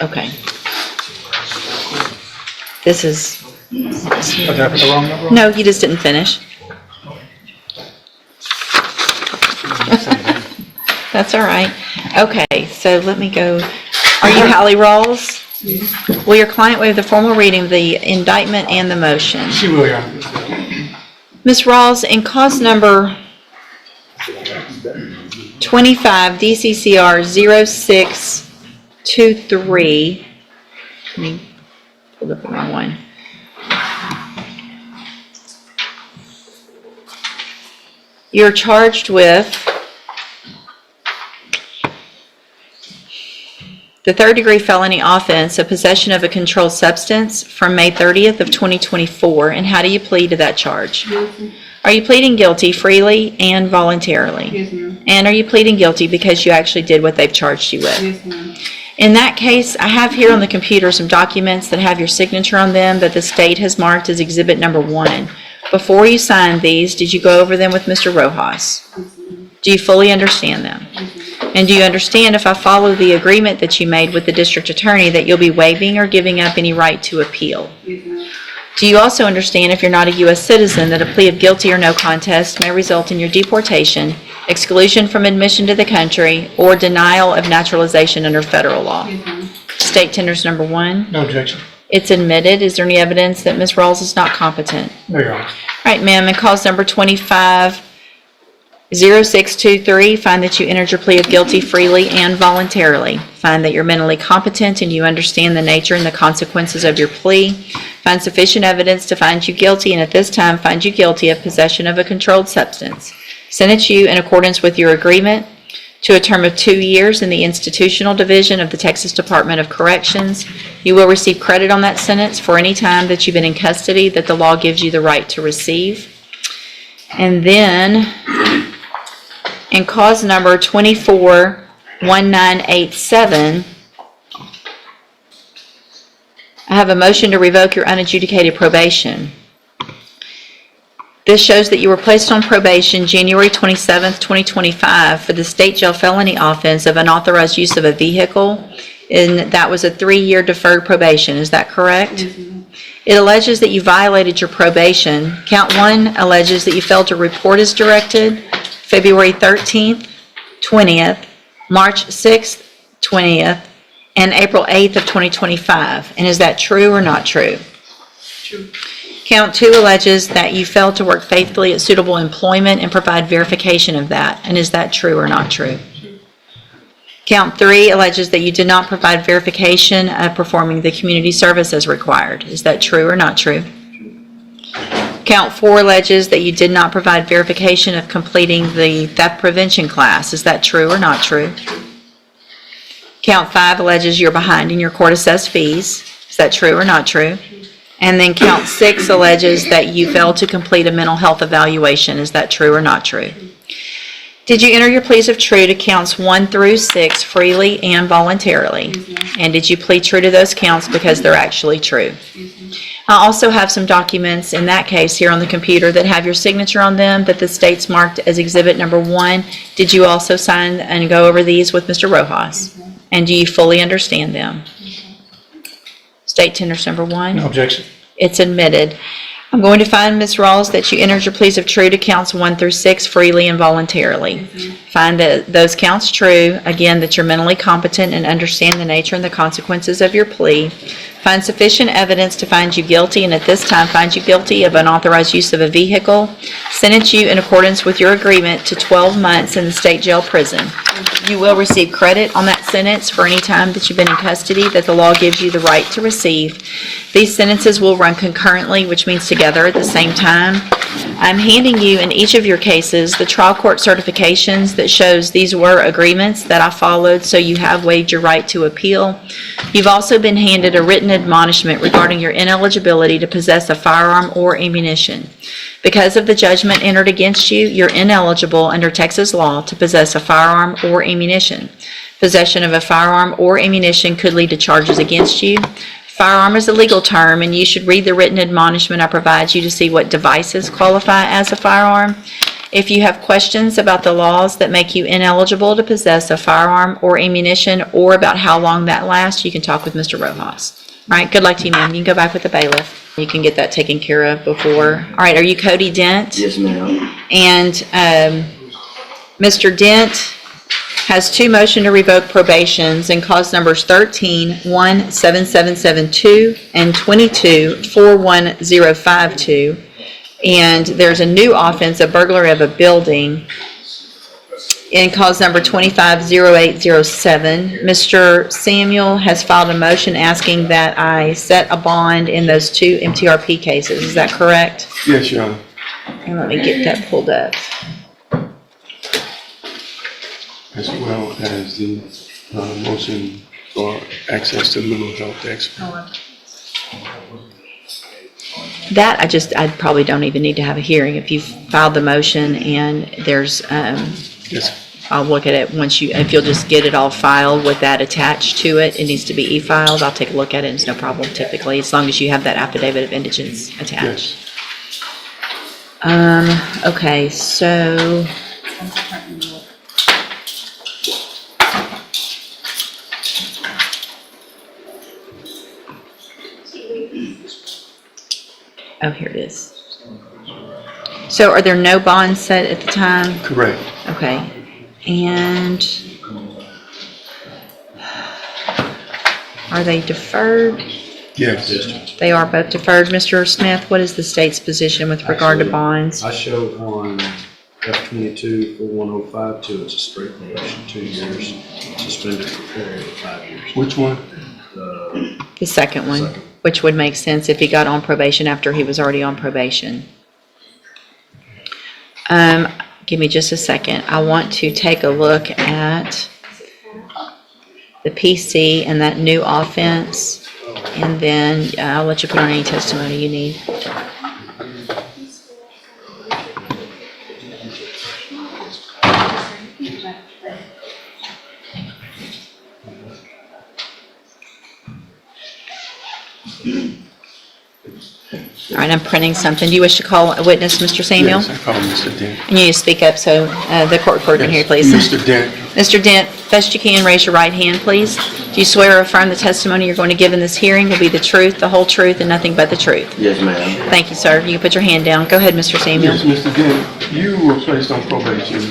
Okay. This is, Did I put the wrong number on? no, you just didn't finish. That's all right. Okay, so let me go. Are you Hallie Rawls? Will your client waive the formal reading of the indictment and the motion? She will, Your Honor. Ms. Rawls, in cause number 25 DCCR 0623, let me pull up the wrong one. You're charged with the third-degree felony offense of possession of a controlled substance from May 30th of 2024, and how do you plead to that charge? Guilty. Are you pleading guilty freely and voluntarily? Yes, ma'am. And are you pleading guilty because you actually did what they've charged you with? Yes, ma'am. In that case, I have here on the computer some documents that have your signature on them that the state has marked as Exhibit Number 1. Before you signed these, did you go over them with Mr. Rojas? Yes, ma'am. Do you fully understand them? Yes, ma'am. And do you understand, if I follow the agreement that you made with the district attorney, that you'll be waiving or giving up any right to appeal? Yes, ma'am. Do you also understand, if you're not a U.S. citizen, that a plea of guilty or no contest may result in your deportation, exclusion from admission to the country, or denial of naturalization under federal law? Yes, ma'am. State tenders number 1. No objection. It's admitted. Is there any evidence that Ms. Rawls is not competent? No, Your Honor. All right, ma'am, in cause number 25 0623, find that you entered your plea of guilty freely and voluntarily. Find that you're mentally competent and you understand the nature and the consequences of your plea. Find sufficient evidence to find you guilty, and at this time find you guilty of possession of a controlled substance. Sentence you in accordance with your agreement to a term of 2 years in the institutional division of the Texas Department of Corrections. You will receive credit on that sentence for any time that you've been in custody that the law gives you the right to receive. And then, in cause number 241987, I have a motion to revoke your unadjudicated probation. This shows that you were placed on probation January 27th, 2025 for the state jail felony offense of unauthorized use of a vehicle, and that was a 3-year deferred probation. Is that correct? Yes, ma'am. It alleges that you violated your probation. Count 1 alleges that you failed to report as directed February 13th, 20th, March 6th, 20th, and April 8th of 2025. And is that true or not true? True. Count 2 alleges that you failed to work faithfully at suitable employment and provide verification of that. And is that true or not true? True. Count 3 alleges that you did not provide verification of performing the community service as required. Is that true or not true? Count 4 alleges that you did not provide verification of completing the theft prevention class. Is that true or not true? Count 5 alleges you're behind in your court-assessed fees. Is that true or not true? And then count 6 alleges that you failed to complete a mental health evaluation. Is that true or not true? Did you enter your pleas of true to counts 1 through 6 freely and voluntarily? Yes, ma'am. And did you plead true to those counts because they're actually true? Yes, ma'am. I also have some documents in that case here on the computer that have your signature on them that the state's marked as Exhibit Number 1. Did you also sign and go over these with Mr. Rojas? Yes, ma'am. And do you fully understand them? State tenders number 1. No objection. It's admitted. I'm going to find, Ms. Rawls, that you entered your pleas of true to counts 1 through 6 freely and voluntarily. Find that those counts true, again, that you're mentally competent and understand the nature and the consequences of your plea. Find sufficient evidence to find you guilty, and at this time find you guilty of unauthorized use of a vehicle. Sentence you in accordance with your agreement to 12 months in the state jail prison. You will receive credit on that sentence for any time that you've been in custody that the law gives you the right to receive. These sentences will run concurrently, which means together at the same time. I'm handing you in each of your cases the trial court certifications that shows these were agreements that I followed, so you have waived your right to appeal. You've also been handed a written admonishment regarding your ineligibility to possess a firearm or ammunition. Because of the judgment entered against you, you're ineligible under Texas law to possess a firearm or ammunition. Possession of a firearm or ammunition could lead to charges against you. Firearm is a legal term, and you should read the written admonishment I provide you to see what devices qualify as a firearm. If you have questions about the laws that make you ineligible to possess a firearm or ammunition, or about how long that lasts, you can talk with Mr. Rojas. All right, good luck to you, ma'am. You can go back with the bailiff. You can get that taken care of before. All right, are you Cody Dent? Yes, ma'am. And Mr. Dent has 2 motion to revoke probations in cause numbers 13-17772 and 22-41052. And there's a new offense, a burglary of a building, in cause number 250807. Mr. Samuel has filed a motion asking that I set a bond in those 2 MTRP cases. Is that correct? Yes, Your Honor. And let me get that pulled up. As well as the motion for access to mental health expert. That I probably don't even need to have a hearing. If you've filed the motion and there's, Yes. I'll look at it once if you'll just get it all filed with that attached to it. It needs to be e-filed. I'll take a look at it. It's no problem typically, as long as you have that affidavit of indigence attached. Yes. Okay, so. Oh, here it is. So are there no bonds set at the time? Correct. Okay. And are they deferred? Yes. They are both deferred. Mr. Smith, what is the state's position with regard to bonds? I showed on F-22 for 1052, it's a straight probation, 2 years, suspended for a period of 5 years. Which one? The second one, which would make sense if he got on probation after he was already on probation. Give me just a second. I want to take a look at the PC and that new offense, and then I'll let you put on any testimony you need. All right, I'm printing something. Do you wish to call a witness, Mr. Samuel? Yes, I call Mr. Dent. And you need to speak up so the court reporter can hear you, please. Mr. Dent. Mr. Dent, best you can, raise your right hand, please. Do you swear or affirm the testimony you're going to give in this hearing will be the truth, the whole truth, and nothing but the truth? Yes, ma'am. Thank you, sir. You can put your hand down. Go ahead, Mr. Samuel. Yes, Mr. Dent, you were placed on probation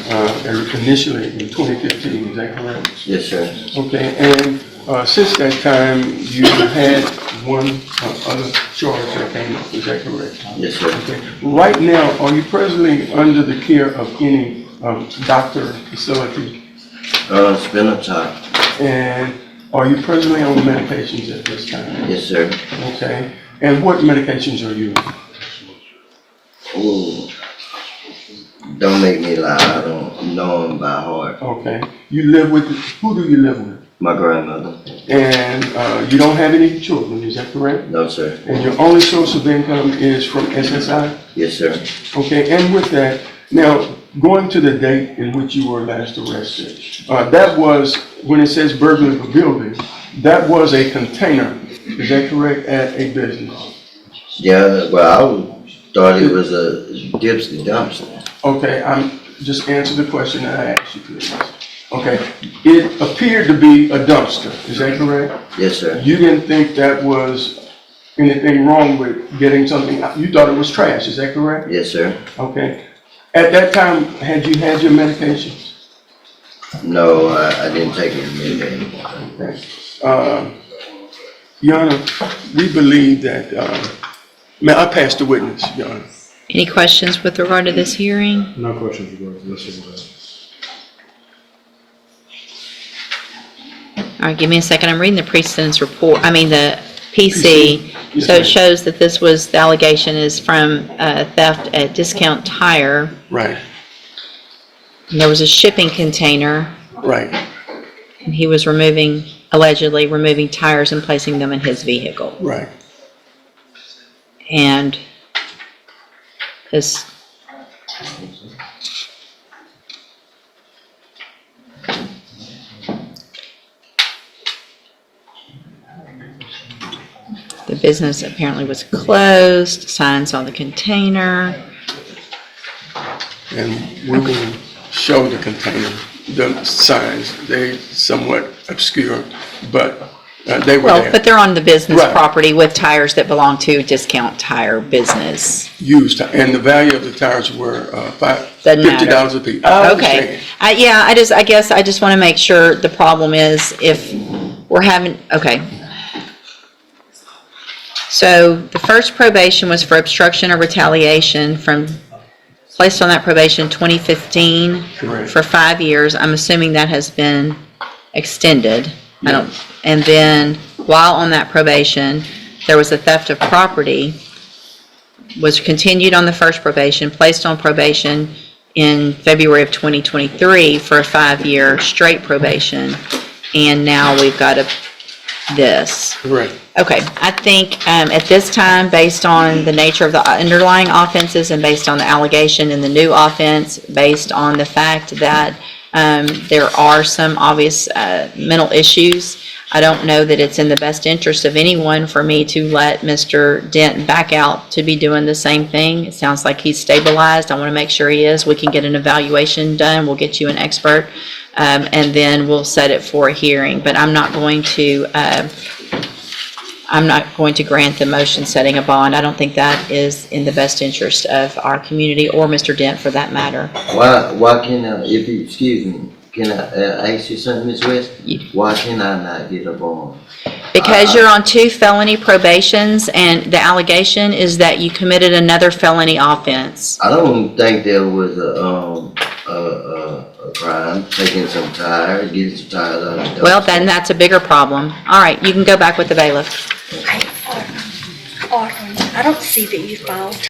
initially in 2015, is that correct? Yes, sir. Okay, and since that time, you had one other charge that came up, is that correct? Yes, sir. Okay. Right now, are you presently under the care of any doctor facility? It's been a time. And are you presently on medications at this time? Yes, sir. Okay. And what medications are you on? Ooh. Don't make me lie, I don't know them by heart. Okay. You live with, who do you live with? My grandmother. And you don't have any children, is that correct? No, sir. And your only source of income is from SSI? Yes, sir. Okay, and with that, now, going to the date in which you were last arrested, that was, when it says burglary of a building, that was a container, is that correct, at a business? Yeah, well, I thought it was a gypsy dumpster. Okay, just answer the question that I asked you, please. Okay, it appeared to be a dumpster, is that correct? Yes, sir. You didn't think that was anything wrong with getting something out? You thought it was trash, is that correct? Yes, sir. Okay. At that time, had you had your medications? No, I didn't take any medication. Okay. Your Honor, we believe that, I passed the witness, Your Honor. Any questions with regard to this hearing? No questions regarding this. All right, give me a second. I'm reading the pre-sentence report, the PC. Yes, So ma'am. it shows that the allegation is from theft at Discount Tire. Right, And there was a shipping container, right, and he was allegedly removing tires and placing them in his vehicle. right. And this, the business apparently was closed, signs on the container. and we will show the container, the signs. They somewhat obscure, but they were Well, there. but they're on the business Right. property with tires that belong to Discount Tire Business. Used, and the value of the tires were Doesn't matter. $50 a piece. I Okay. understand. I guess I just want to make sure the problem is if we're having, okay. So the first probation was for obstruction or retaliation placed on that probation 2015 Correct. for 5 years. I'm assuming that has been extended. Yes. And then while on that probation, there was a theft of property, was continued on the first probation, placed on probation in February of 2023 for a 5-year straight probation, and now we've got this. Correct. Okay, I think at this time, based on the nature of the underlying offenses and based on the allegation in the new offense, based on the fact that there are some obvious mental issues, I don't know that it's in the best interest of anyone for me to let Mr. Dent back out to be doing the same thing. It sounds like he's stabilized. I want to make sure he is. We can get an evaluation done. We'll get you an expert, and then we'll set it for a hearing. But I'm not going to grant the motion setting a bond. I don't think that is in the best interest of our community or Mr. Dent for that matter. Why can excuse me, can I ask you something, Ms. West? Why can I not get a bond? Because you're on 2 felony probations, and the allegation is that you committed another felony offense. I don't think there was a crime, taking some tires, getting some tires out of the Well, then that's a bigger problem. All right, you can go back with the bailiff. Arthur, I don't see that you filed